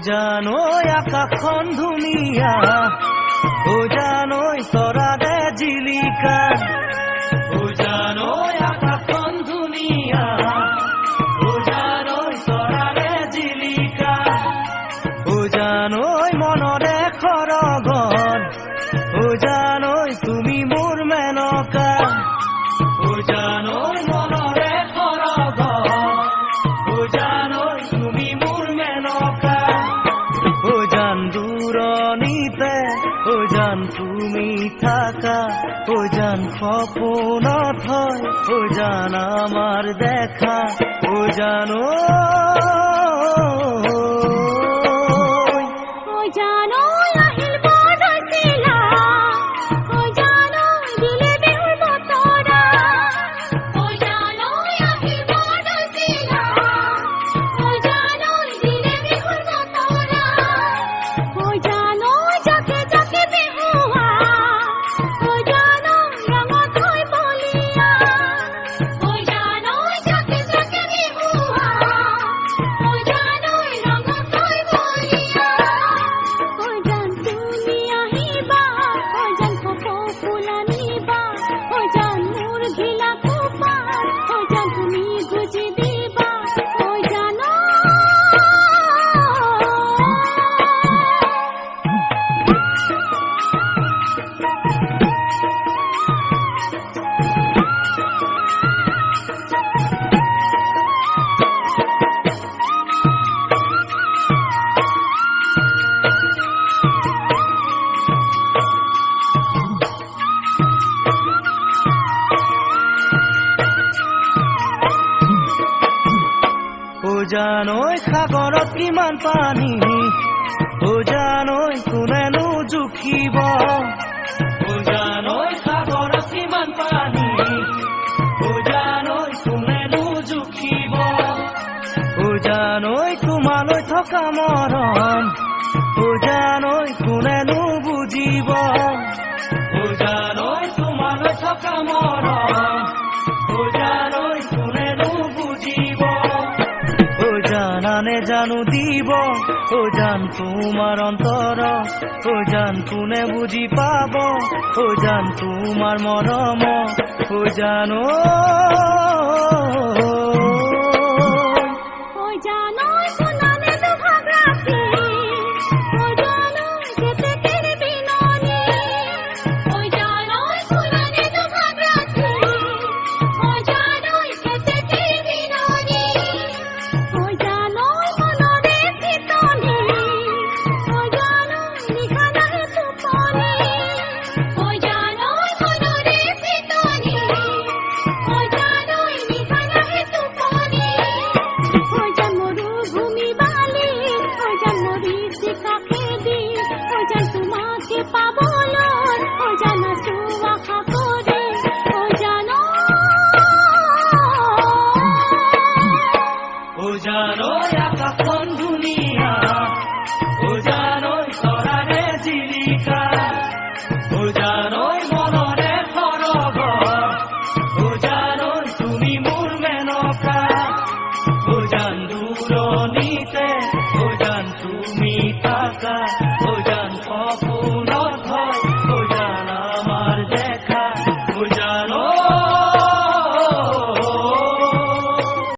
জানৈ আকাশখন ধুনীয়া ও জানৈ তৰাৰে জিলিকা ও জানৈ আকাশখন ধুনীয়া ও জানৈ তৰাৰে জিলিকা ও জানৈ মনৰে খৰগন ও জানৈ তুমি মোৰ মেনকা ও জানৈ মনৰে খৰগন ও জানৈ তুমি মোৰ মেনকা ও জান দূৰণিতে ও জান তুমি থাকা ও জান সপোনত হয় ও জান আমার দেখা ও জানো জানৈ সাগৰত কিমান পানী ও জানৈ কোনেনো জুখিব ও জানৈ সাগৰত কিমান পানী ও জানৈ কোনেনো জুখিব ও জানৈ তোমালৈ থকা মৰম ও জানৈ কোনেনো বুজিব ও জানৈ তোমালৈ থকা মৰম ও জানৈ কোনেনো বুজিব জানানে জানু দিব ও জান তোমার অন্তর ও জান কোনে বুঝি পাব ও জান তোমার মরম ও জানো জানৈ আকাশখন ধুনীয়া ও জানৈ তৰাৰে জিলিকা ও জানৈ মনৰে খৰগন ও জানৈ তুমি